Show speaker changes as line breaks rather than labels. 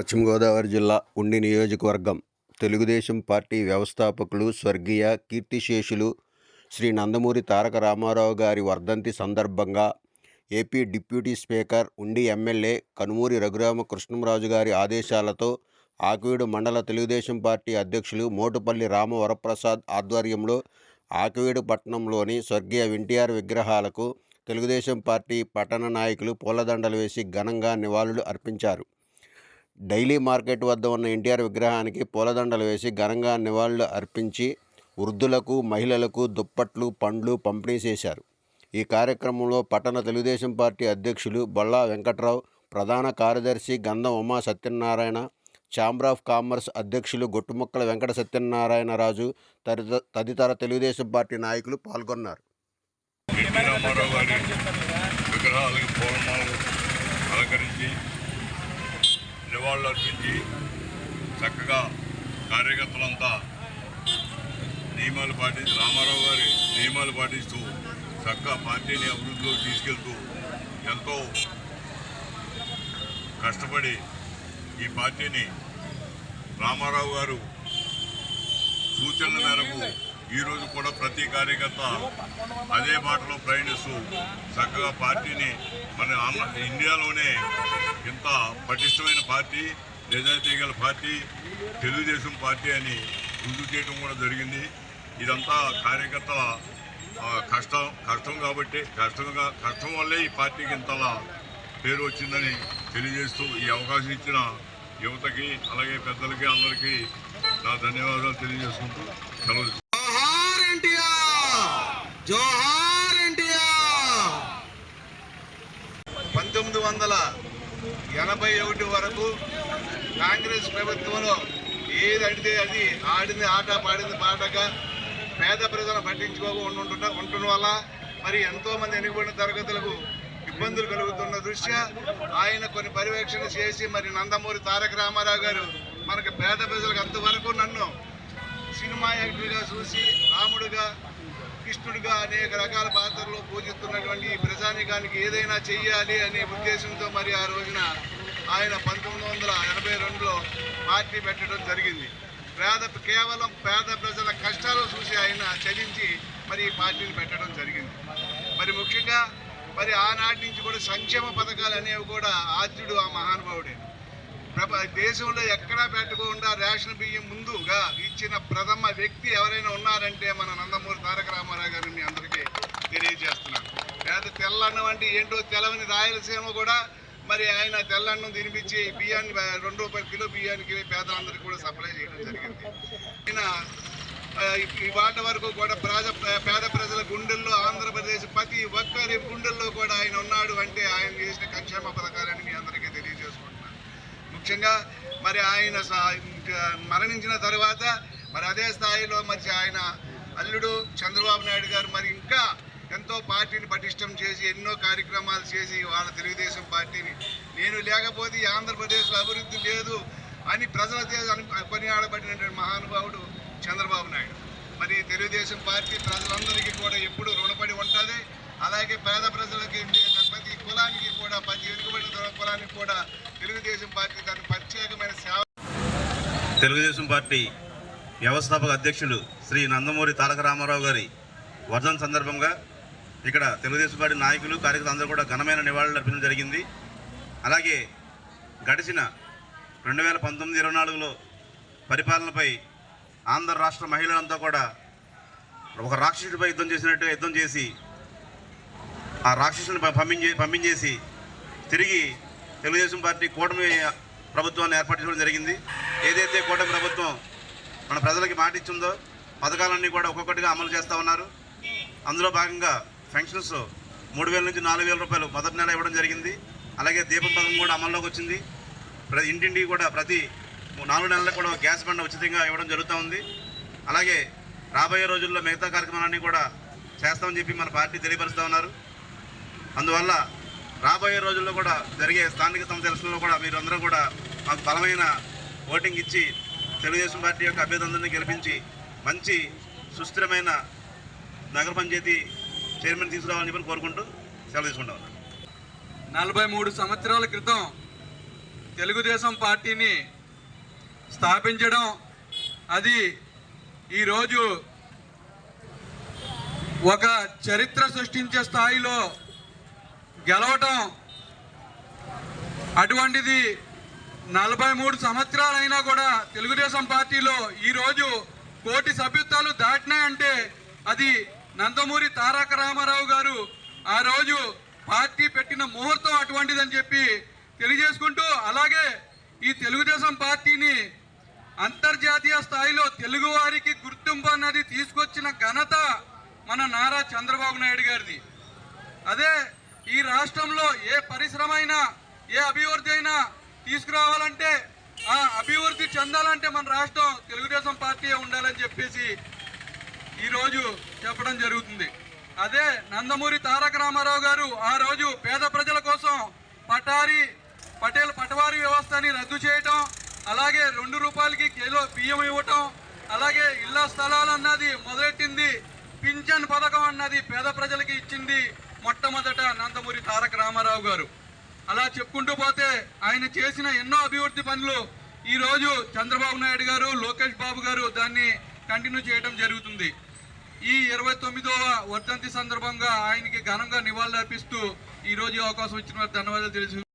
పశ్చిమ గోదావరి జిల్లా ఉండి నియోజకవర్గం తెలుగుదేశం పార్టీ వ్యవస్థాపకులు స్వర్గీయ కీర్తిశేషులు శ్రీ నందమూరి తారక రామారావు గారి వర్ధంతి సందర్భంగా ఏపీ డిప్యూటీ స్పీకర్ ఉండి ఎమ్మెల్యే కనుమూరి రఘురామకృష్ణంరాజు గారి ఆదేశాలతో ఆకివీడు మండల తెలుగుదేశం పార్టీ అధ్యక్షులు మోటుపల్లి రామవరప్రసాద్ ఆధ్వర్యంలో ఆకివీడు పట్టణంలోని స్వర్గీయ ఎన్టీఆర్ విగ్రహాలకు తెలుగుదేశం పార్టీ పట్టణ నాయకులు పూలదండలు వేసి ఘనంగా నివాళులు అర్పించారు. డైలీ మార్కెట్ వద్ద ఉన్న ఎన్టీఆర్ విగ్రహానికి పూలదండలు వేసి ఘనంగా నివాళులు అర్పించి వృద్ధులకు మహిళలకు దుప్పట్లు పండ్లు పంపిణీ చేశారు. ఈ కార్యక్రమంలో పట్టణ తెలుగుదేశం పార్టీ అధ్యక్షులు బొల్లా వెంకట్రావు, ప్రధాన కార్యదర్శి గంధం Uma Satyanarayana, chamber of commerce అధ్యక్షులు గొట్టుముక్కల వెంకట సత్యనారాయణరాజు తదితర తెలుగుదేశం పార్టీ నాయకులు పాల్గొన్నారు.
నివాళులు అర్పించి చక్కగా కార్యకర్తలంతా రామారావు గారి నియమాలు పాటిస్తూ చక్కగా పార్టీని అభివృద్ధిలోకి తీసుకెళ్తూ ఎంతో కష్టపడి ఈ పార్టీని రామారావు గారు సూచనల మేరకు ఈరోజు కూడా ప్రతి కార్యకర్త అదే బాటలో ప్రయాణిస్తూ చక్కగా పార్టీని మన ఇండియాలోనే ఇంత పటిష్టమైన పార్టీ, నిజాయితీ గల పార్టీ తెలుగుదేశం పార్టీ అని రుజువు చేయడం కూడా జరిగింది. ఇదంతా కార్యకర్తల కష్టం కాబట్టి కష్టం వల్లే ఈ పార్టీకి ఇంతలా పేరు వచ్చిందని తెలియజేస్తూ ఈ అవకాశం ఇచ్చిన యువతకి అలాగే పెద్దలకి అందరికీ నా ధన్యవాదాలు తెలియజేసుకుంటూ సెలవు.
1981 వరకు కాంగ్రెస్ ప్రభుత్వంలో ఏది అడితే అది ఆడింది ఆట పాడింది పాటగా పేద ప్రజలను పట్టించుకోకుండా ఉండటం వల్ల మరి ఎంతోమంది వెనుకబడిన తరగతులకు ఇబ్బందులు కలుగుతున్న దృష్ట్యా ఆయన కొన్ని పర్యవేక్షణ చేసి మరి నందమూరి తారక రామారావు గారు మనకి పేద ప్రజలకు అంతవరకు నన్ను సినిమా యాక్టర్గా చూసి రాముడుగా కృష్ణుడిగా అనేక రకాల పాత్రల్లో పూజిస్తున్నటువంటి ఈ ప్రజానికానికి ఏదైనా చెయ్యాలి అనే ఉద్దేశంతో మరి ఆ రోజున ఆయన 1982లో పార్టీ పెట్టడం జరిగింది. కేవలం పేద ప్రజల కష్టాలు చూసి ఆయన చలించి మరి ఈ పార్టీని పెట్టడం జరిగింది. మరి ముఖ్యంగా మరి ఆనాటి నుంచి కూడా సంక్షేమ పథకాలు అనేవి కూడా ఆద్యుడు ఆ మహానుభావుడే. దేశంలో ఎక్కడా పెట్టకుండా రేషన్ బియ్యం ముందుగా ఇచ్చిన ప్రథమ వ్యక్తి ఎవరైనా ఉన్నారంటే మన నందమూరి తారక రామారావు గారిని అందరికీ తెలియజేస్తున్నాను. తెల్లన్నం అంటే ఏంటో తెలవని రాయలసీమ కూడా మరి ఆయన తెల్లన్నం తినిపించి బియ్యాన్ని 2 రూపాయల కిలో బియ్యానికి పేదలందరికీ కూడా సప్లై చేయడం జరిగింది. ఆయన ఇవాటి వరకు కూడా పేద ప్రజల గుండెల్లో ఆంధ్రప్రదేశ్ ప్రతి ఒక్కరి గుండెల్లో కూడా ఆయన ఉన్నాడు అంటే ఆయన చేసిన సంక్షేమ పథకాలని మీ అందరికీ తెలియజేసుకుంటున్నాను. ముఖ్యంగా మరి ఆయన మరణించిన తర్వాత మరి అదే స్థాయిలో మరి ఆయన అల్లుడు చంద్రబాబు నాయుడు గారు మరి ఇంకా ఎంతో పార్టీని పటిష్టం చేసి ఎన్నో కార్యక్రమాలు చేసి వాళ్ళ తెలుగుదేశం పార్టీని నేను లేకపోతే ఆంధ్రప్రదేశ్లో అభివృద్ధి లేదు అని ప్రజల కొనియాడబడినటువంటి మహానుభావుడు చంద్రబాబు నాయుడు. మరి తెలుగుదేశం పార్టీ ప్రజలందరికీ కూడా ఎప్పుడు రుణపడి ఉంటుంది. అలాగే పేద ప్రజలకి ప్రతి కులానికి కూడా ప్రతి వెనుకబడిన కులానికి కూడా తెలుగుదేశం పార్టీ దాని ప్రత్యేకమైన సేవ.
తెలుగుదేశం పార్టీ వ్యవస్థాపక అధ్యక్షులు శ్రీ నందమూరి తారక రామారావు గారి వర్ధంతి సందర్భంగా ఇక్కడ తెలుగుదేశం పార్టీ నాయకులు కార్యకర్తలు అందరూ కూడా ఘనమైన నివాళులు అర్పించడం జరిగింది. అలాగే గడిచిన 2019-24లో పరిపాలనపై ఆంధ్ర రాష్ట్ర మహిళలంతా కూడా ఒక రాక్షసుడిపై యుద్ధం చేసినట్టుగా యుద్ధం చేసి ఆ రాక్షసుని పంపించేసి తిరిగి తెలుగుదేశం పార్టీ కూటమి ప్రభుత్వాన్ని ఏర్పాటు చేయడం జరిగింది. ఏదైతే కూటమి ప్రభుత్వం మన ప్రజలకి మాట ఇచ్చిందో పథకాలన్నీ కూడా ఒక్కొక్కటిగా అమలు చేస్తూ ఉన్నారు. అందులో భాగంగా పెన్షన్స్ 3,000 నుంచి 4,000 రూపాయలు మొదటి నెల ఇవ్వడం జరిగింది. అలాగే దీపం పథకం కూడా అమల్లోకి వచ్చింది. ఇంటింటికి కూడా ప్రతి 4 నెలలకు కూడా గ్యాస్ బండ ఉచితంగా ఇవ్వడం జరుగుతూ ఉంది. అలాగే రాబోయే రోజుల్లో మిగతా కార్యక్రమాలన్నీ కూడా చేస్తామని చెప్పి మన పార్టీ తెలియపరుస్తూ ఉన్నారు. అందువల్ల రాబోయే రోజుల్లో కూడా జరిగే స్థానిక సంస్థల ఎలక్షన్లో కూడా మీరందరూ కూడా మాకు బలమైన ఓటింగ్ ఇచ్చి తెలుగుదేశం పార్టీ యొక్క అభ్యర్థులందరినీ గెలిపించి మంచి సుస్థిరమైన నగర పంచాయతీ చైర్మన్ తీసుకురావాలని చెప్పి కోరుకుంటూ సెలవు తీసుకుంటాం.
43 సంవత్సరాల క్రితం తెలుగుదేశం పార్టీని స్థాపించడం, అది ఈరోజు ఒక చరిత్ర సృష్టించే స్థాయిలో గెలవటం, అటువంటిది 43 సంవత్సరాలైనా కూడా తెలుగుదేశం పార్టీలో ఈరోజు 1 కోటి సభ్యత్వాలు దాటినాయంటే అది నందమూరి తారక రామారావు గారు ఆ రోజు పార్టీ పెట్టిన ముహూర్తం అటువంటిదని చెప్పి తెలియజేసుకుంటూ, అలాగే ఈ తెలుగుదేశం పార్టీని అంతర్జాతీయ స్థాయిలో తెలుగు వారికి గుర్తింపు అన్నది తీసుకొచ్చిన ఘనత మన నారా చంద్రబాబు నాయుడు గారిది. అదే ఈ రాష్ట్రంలో ఏ పరిశ్రమ అయినా, ఏ అభివృద్ధి అయినా తీసుకురావాలంటే, ఆ అభివృద్ధి చెందాలంటే మన రాష్ట్రం తెలుగుదేశం పార్టీ ఉండాలని చెప్పేసి ఈరోజు చెప్పడం జరుగుతుంది. అదే నందమూరి తారక రామారావు గారు ఆ రోజు పేద ప్రజల కోసం పటవారీ వ్యవస్థని రద్దు చేయటం, అలాగే 2 రూపాయలకి కిలో బియ్యం ఇవ్వటం, అలాగే ఇళ్ల స్థలాలు అన్నది మొదలెట్టింది, పింఛన్ పథకం అన్నది పేద ప్రజలకి ఇచ్చింది మొట్టమొదట నందమూరి తారక రామారావు గారు. అలా చెప్పుకుంటూ పోతే ఆయన చేసిన ఎన్నో అభివృద్ధి పనులు ఈరోజు చంద్రబాబు నాయుడు గారు, లోకేష్ బాబు గారు దాన్ని కంటిన్యూ చేయడం జరుగుతుంది. ఈ 29వ వర్ధంతి సందర్భంగా ఆయనకి ఘనంగా నివాళులర్పిస్తూ ఈరోజు అవకాశం ఇచ్చిన ధన్యవాదాలు తెలుసు.